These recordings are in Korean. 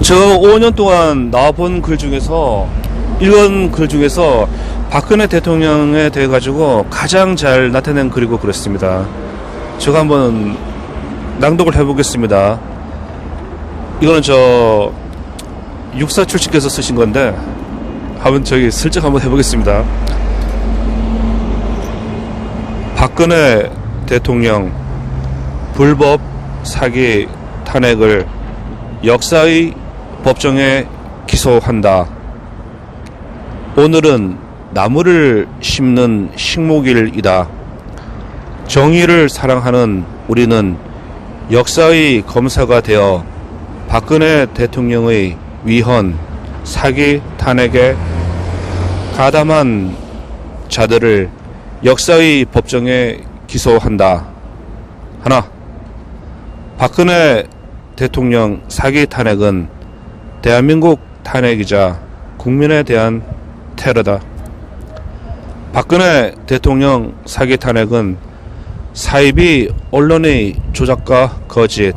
저 5년 동안 나와본 글 중에서 읽은 글 중에서 박근혜 대통령에 대해 가지고 가장 잘 나타낸 글이고 그렇습니다. 제가 한번 낭독을 해보겠습니다. 이거는 저 육사 출신께서 쓰신 건데 한번 저기 슬쩍 한번 해보겠습니다. 박근혜 대통령 불법 사기 탄핵을 역사의 법정에 기소한다. 오늘은 나무를 심는 식목일이다. 정의를 사랑하는 우리는 역사의 검사가 되어 박근혜 대통령의 위헌, 사기 탄핵에 가담한 자들을 역사의 법정에 기소한다. 하나, 박근혜 대통령 사기 탄핵은 대한민국 탄핵이자 국민에 대한 테러다. 박근혜 대통령 사기 탄핵은 사이비 언론의 조작과 거짓,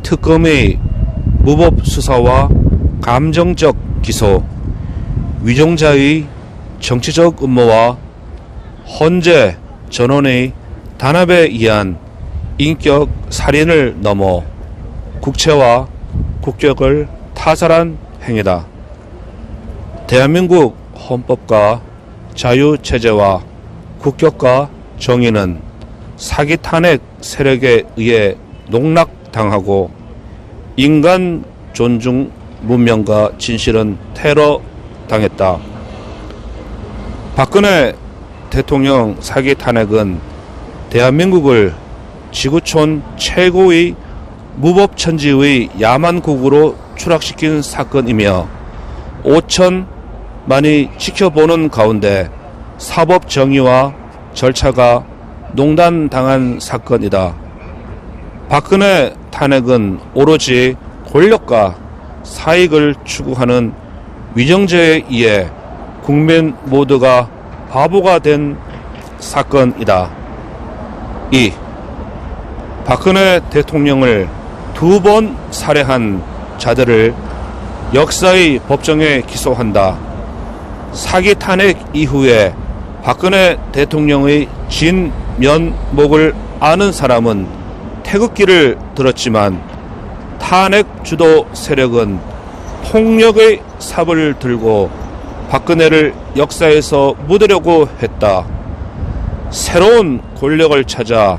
특검의 무법 수사와 감정적 기소, 위정자의 정치적 음모와 헌재 전원의 단합에 의한 인격 살인을 넘어 국채와 국격을 타살한 행위다. 대한민국 헌법과 자유체제와 국격과 정의는 사기 탄핵 세력에 의해 농락당하고 인간 존중 문명과 진실은 테러 당했다. 박근혜 대통령 사기 탄핵은 대한민국을 지구촌 최고의 무법천지의 야만국으로 추락시킨 사건이며 5천만이 지켜보는 가운데 사법 정의와 절차가 농단당한 사건이다. 박근혜 탄핵은 오로지 권력과 사익을 추구하는 위정제에 의해 국민 모두가 바보가 된 사건이다. 2. 박근혜 대통령을 2번 살해한 자들을 역사의 법정에 기소한다. 사기 탄핵 이후에 박근혜 대통령의 진면목을 아는 사람은 태극기를 들었지만 탄핵 주도 세력은 폭력의 삽을 들고 박근혜를 역사에서 묻으려고 했다. 새로운 권력을 찾아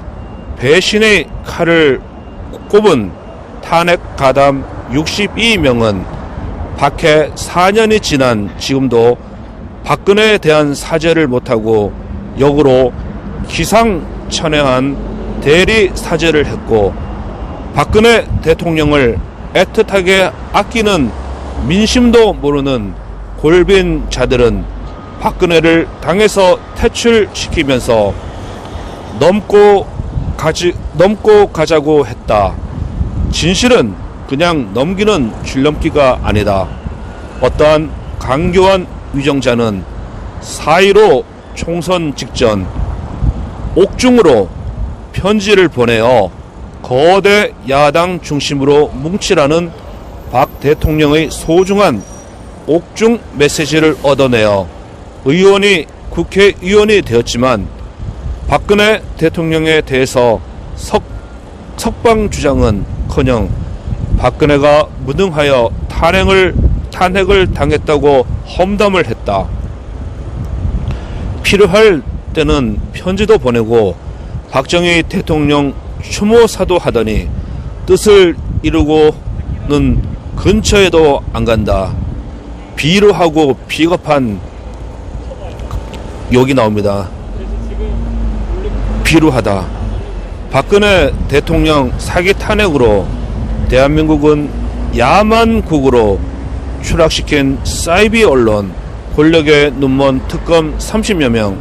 배신의 칼을 꼽은 탄핵 가담 62명은 박해 4년이 지난 지금도 박근혜에 대한 사죄를 못하고 역으로 기상천외한 대리 사죄를 했고 박근혜 대통령을 애틋하게 아끼는 민심도 모르는 골빈 자들은 박근혜를 당에서 퇴출시키면서 넘고 가자고 했다. 진실은 그냥 넘기는 줄넘기가 아니다. 어떠한 강교한 위정자는 4.15 총선 직전 옥중으로 편지를 보내어 거대 야당 중심으로 뭉치라는 박 대통령의 소중한 옥중 메시지를 얻어내어 의원이 국회의원이 되었지만 박근혜 대통령에 대해서 석방 주장은커녕 박근혜가 무능하여 탄핵을 당했다고 험담을 했다. 필요할 때는 편지도 보내고 박정희 대통령 추모사도 하더니 뜻을 이루고는 근처에도 안 간다. 비루하고 비겁한 욕이 나옵니다. 비루하다. 박근혜 대통령 사기 탄핵으로 대한민국은 야만국으로 추락시킨 사이비 언론, 권력의 눈먼 특검 30여 명,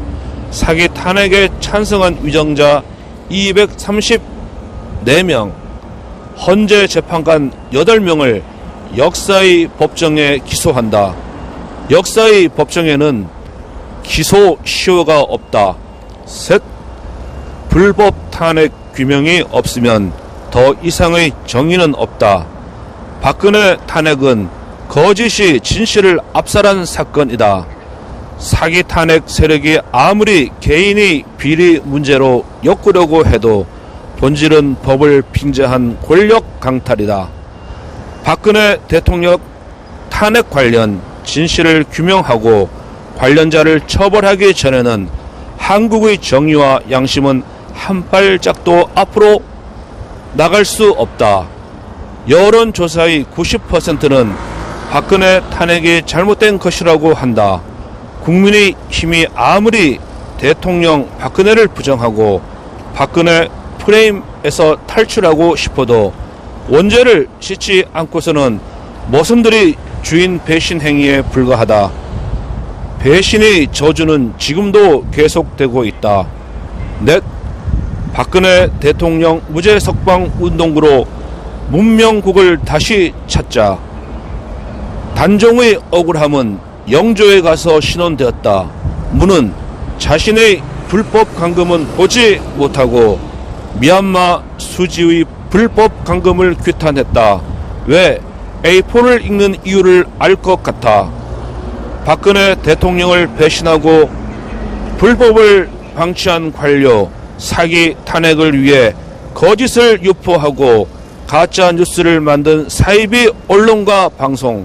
사기 탄핵에 찬성한 위정자 234명, 헌재 재판관 8명을 역사의 법정에 기소한다. 역사의 법정에는 기소 시효가 없다. 셋, 불법 탄핵 규명이 없으면 더 이상의 정의는 없다. 박근혜 탄핵은 거짓이 진실을 압살한 사건이다. 사기 탄핵 세력이 아무리 개인의 비리 문제로 엮으려고 해도 본질은 법을 빙자한 권력 강탈이다. 박근혜 대통령 탄핵 관련 진실을 규명하고 관련자를 처벌하기 전에는 한국의 정의와 양심은 한 발짝도 앞으로 나갈 수 없다. 여론조사의 90%는 박근혜 탄핵이 잘못된 것이라고 한다. 국민의 힘이 아무리 대통령 박근혜를 부정하고 박근혜 프레임에서 탈출하고 싶어도 원죄를 씻지 않고서는 모순들이 주인 배신 행위에 불과하다. 배신의 저주는 지금도 계속되고 있다. 넷, 박근혜 대통령 무죄 석방 운동부로 문명국을 다시 찾자. 단종의 억울함은 영조에 가서 신원되었다. 문은 자신의 불법 감금은 보지 못하고 미얀마 수지의 불법 감금을 규탄했다. 왜 A4를 읽는 이유를 알 것 같아. 박근혜 대통령을 배신하고 불법을 방치한 관료, 사기 탄핵을 위해 거짓을 유포하고 가짜 뉴스를 만든 사이비 언론과 방송,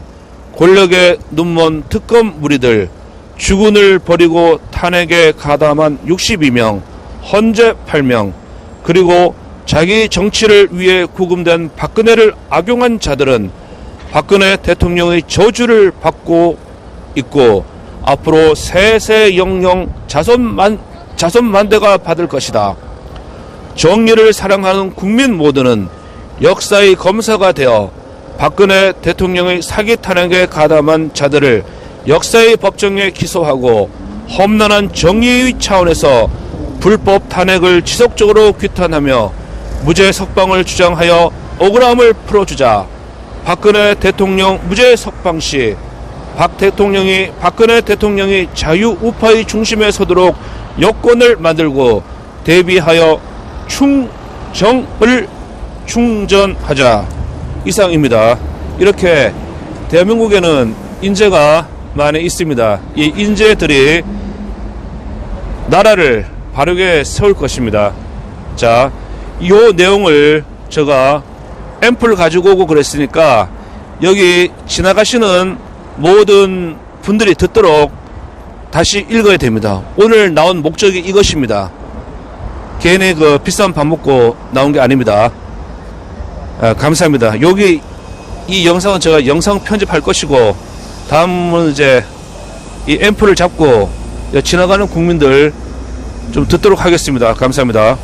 권력의 눈먼 특검 무리들, 주군을 버리고 탄핵에 가담한 62명, 헌재 8명, 그리고 자기 정치를 위해 구금된 박근혜를 악용한 자들은 박근혜 대통령의 저주를 받고 있고 앞으로 세세 영영 자손만대가 받을 것이다. 정의를 사랑하는 국민 모두는 역사의 검사가 되어 박근혜 대통령의 사기 탄핵에 가담한 자들을 역사의 법정에 기소하고 험난한 정의의 차원에서 불법 탄핵을 지속적으로 규탄하며 무죄 석방을 주장하여 억울함을 풀어주자. 박근혜 대통령 무죄 석방 시 박근혜 대통령이 자유우파의 중심에 서도록 여건을 만들고 대비하여 충전하자. 이상입니다. 이렇게 대한민국에는 인재가 많이 있습니다. 이 인재들이 나라를 바르게 세울 것입니다. 자, 이 내용을 제가 앰플 가지고 오고 그랬으니까 여기 지나가시는 모든 분들이 듣도록 다시 읽어야 됩니다. 오늘 나온 목적이 이것입니다. 괜히 그 비싼 밥 먹고 나온 게 아닙니다. 감사합니다. 여기 이 영상은 제가 영상 편집할 것이고 다음은 이제 이 앰플을 잡고 지나가는 국민들 좀 듣도록 하겠습니다. 감사합니다.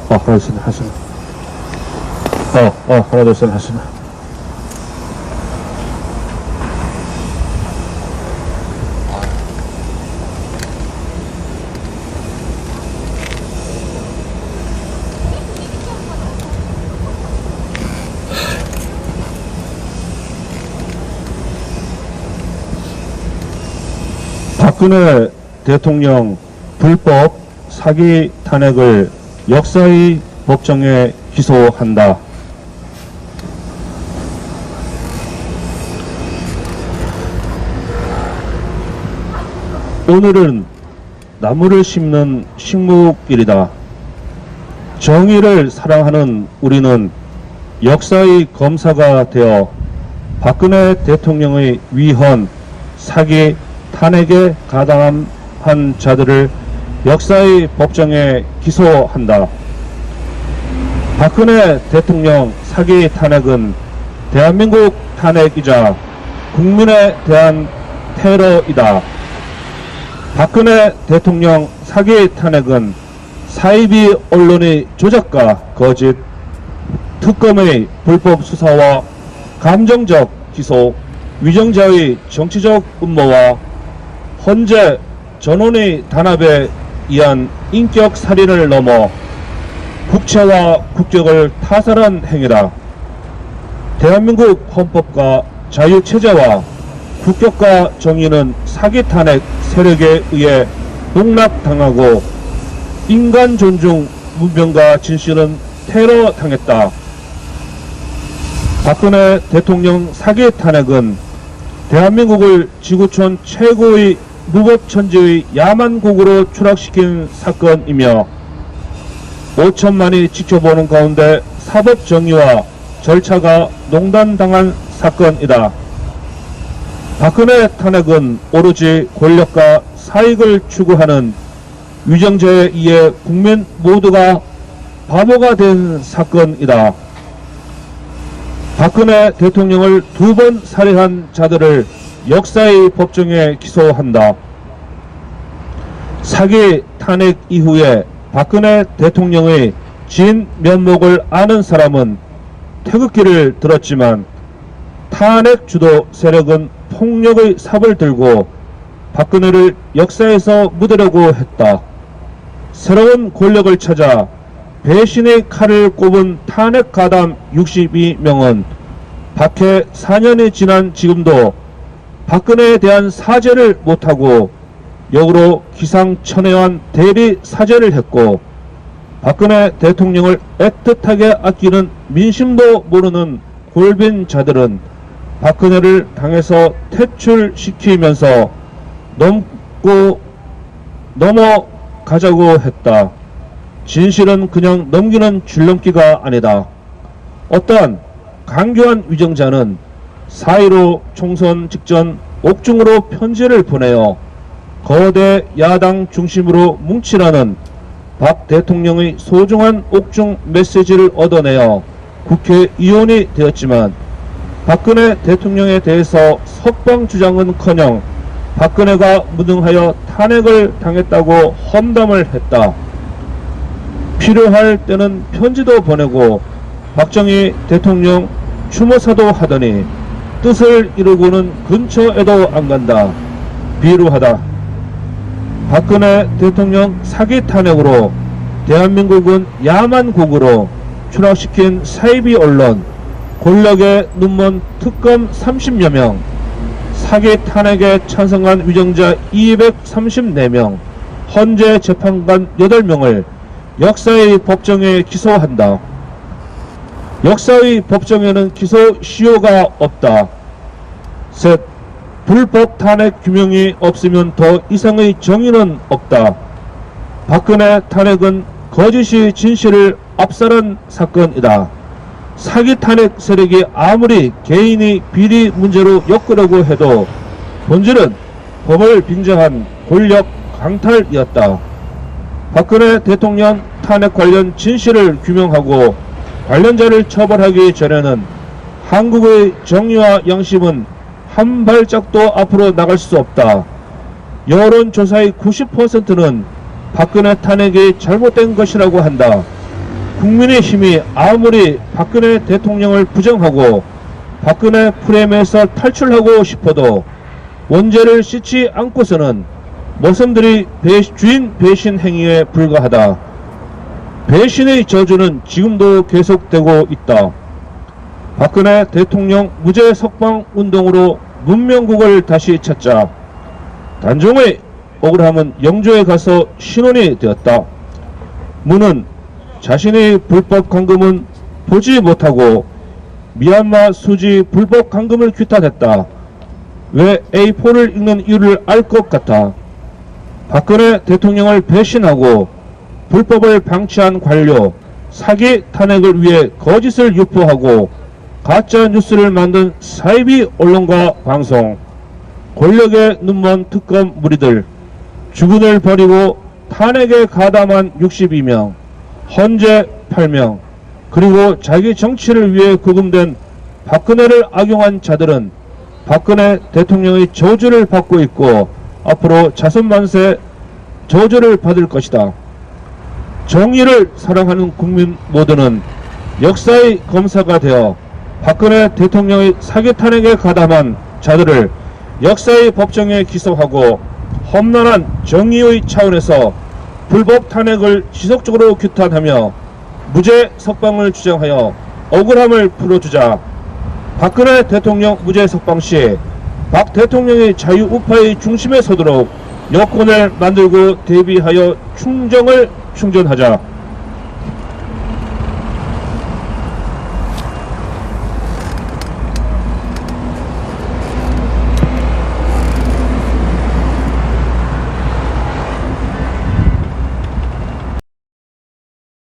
하나 둘 셋 하시나. 하나 둘 셋 하시나. 박근혜 대통령 불법 사기 탄핵을 역사의 법정에 기소한다. 오늘은 나무를 심는 식목일이다. 정의를 사랑하는 우리는 역사의 검사가 되어 박근혜 대통령의 위헌, 사기, 탄핵에 가담한 자들을 역사의 법정에 기소한다. 박근혜 대통령 사기 탄핵은 대한민국 탄핵이자 국민에 대한 테러이다. 박근혜 대통령 사기 탄핵은 사이비 언론의 조작과 거짓, 특검의 불법 수사와 감정적 기소, 위정자의 정치적 음모와 헌재 전원의 단합에 의한 인격 살인을 넘어 국채와 국격을 타살한 행위다. 대한민국 헌법과 자유체제와 국격과 정의는 사기 탄핵 세력에 의해 농락당하고 인간 존중, 문명과 진실은 테러 당했다. 박근혜 대통령 사기 탄핵은 대한민국을 지구촌 최고의 무법천지의 야만국으로 추락시킨 사건이며 5천만이 지켜보는 가운데 사법정의와 절차가 농단당한 사건이다. 박근혜 탄핵은 오로지 권력과 사익을 추구하는 위정자에 의해 국민 모두가 바보가 된 사건이다. 박근혜 대통령을 2번 살해한 자들을 역사의 법정에 기소한다. 사기 탄핵 이후에 박근혜 대통령의 진 면목을 아는 사람은 태극기를 들었지만 탄핵 주도 세력은 폭력의 삽을 들고 박근혜를 역사에서 묻으려고 했다. 새로운 권력을 찾아 배신의 칼을 꼽은 탄핵 가담 62명은 박해 4년이 지난 지금도 박근혜에 대한 사죄를 못하고 역으로 기상천외한 대리 사죄를 했고 박근혜 대통령을 애틋하게 아끼는 민심도 모르는 골빈 자들은 박근혜를 당에서 퇴출시키면서 넘어가자고 했다. 진실은 그냥 넘기는 줄넘기가 아니다. 어떠한 강교한 위정자는 4.15 총선 직전 옥중으로 편지를 보내어 거대 야당 중심으로 뭉치라는 박 대통령의 소중한 옥중 메시지를 얻어내어 국회의원이 되었지만 박근혜 대통령에 대해서 석방 주장은커녕 박근혜가 무능하여 탄핵을 당했다고 험담을 했다. 필요할 때는 편지도 보내고 박정희 대통령 추모사도 하더니 뜻을 이루고는 근처에도 안 간다. 비루하다. 박근혜 대통령 사기 탄핵으로 대한민국은 야만국으로 추락시킨 사이비 언론, 권력의 눈먼 특검 30여 명, 사기 탄핵에 찬성한 위정자 234명, 헌재 재판관 8명을 역사의 법정에 기소한다. 역사의 법정에는 기소 시효가 없다. 셋, 불법 탄핵 규명이 없으면 더 이상의 정의는 없다. 박근혜 탄핵은 거짓이 진실을 압살한 사건이다. 사기 탄핵 세력이 아무리 개인이 비리 문제로 엮으려고 해도 본질은 법을 빙자한 권력 강탈이었다. 박근혜 대통령 탄핵 관련 진실을 규명하고 관련자를 처벌하기 전에는 한국의 정의와 양심은 한 발짝도 앞으로 나갈 수 없다. 여론조사의 90%는 박근혜 탄핵이 잘못된 것이라고 한다. 국민의힘이 아무리 박근혜 대통령을 부정하고 박근혜 프레임에서 탈출하고 싶어도 원죄를 씻지 않고서는 모성들이 주인 배신 행위에 불과하다. 배신의 저주는 지금도 계속되고 있다. 박근혜 대통령 무죄 석방 운동으로 문명국을 다시 찾자. 단종의 억울함은 영조에 가서 신원이 되었다. 문은 자신의 불법 감금은 보지 못하고 미얀마 수지 불법 감금을 규탄했다. 왜 A4를 읽는 이유를 알 것 같아. 박근혜 대통령을 배신하고 불법을 방치한 관료, 사기 탄핵을 위해 거짓을 유포하고 가짜 뉴스를 만든 사이비 언론과 방송, 권력의 눈먼 특검 무리들, 주군을 버리고 탄핵에 가담한 62명, 헌재 8명, 그리고 자기 정치를 위해 구금된 박근혜를 악용한 자들은 박근혜 대통령의 저주를 받고 있고 앞으로 자손만세 저주를 받을 것이다. 정의를 사랑하는 국민 모두는 역사의 검사가 되어 박근혜 대통령의 사기 탄핵에 가담한 자들을 역사의 법정에 기소하고 험난한 정의의 차원에서 불법 탄핵을 지속적으로 규탄하며 무죄 석방을 주장하여 억울함을 풀어주자. 박근혜 대통령 무죄 석방 시 박 대통령의 자유우파의 중심에 서도록 여건을 만들고 대비하여 충정을 충전하자.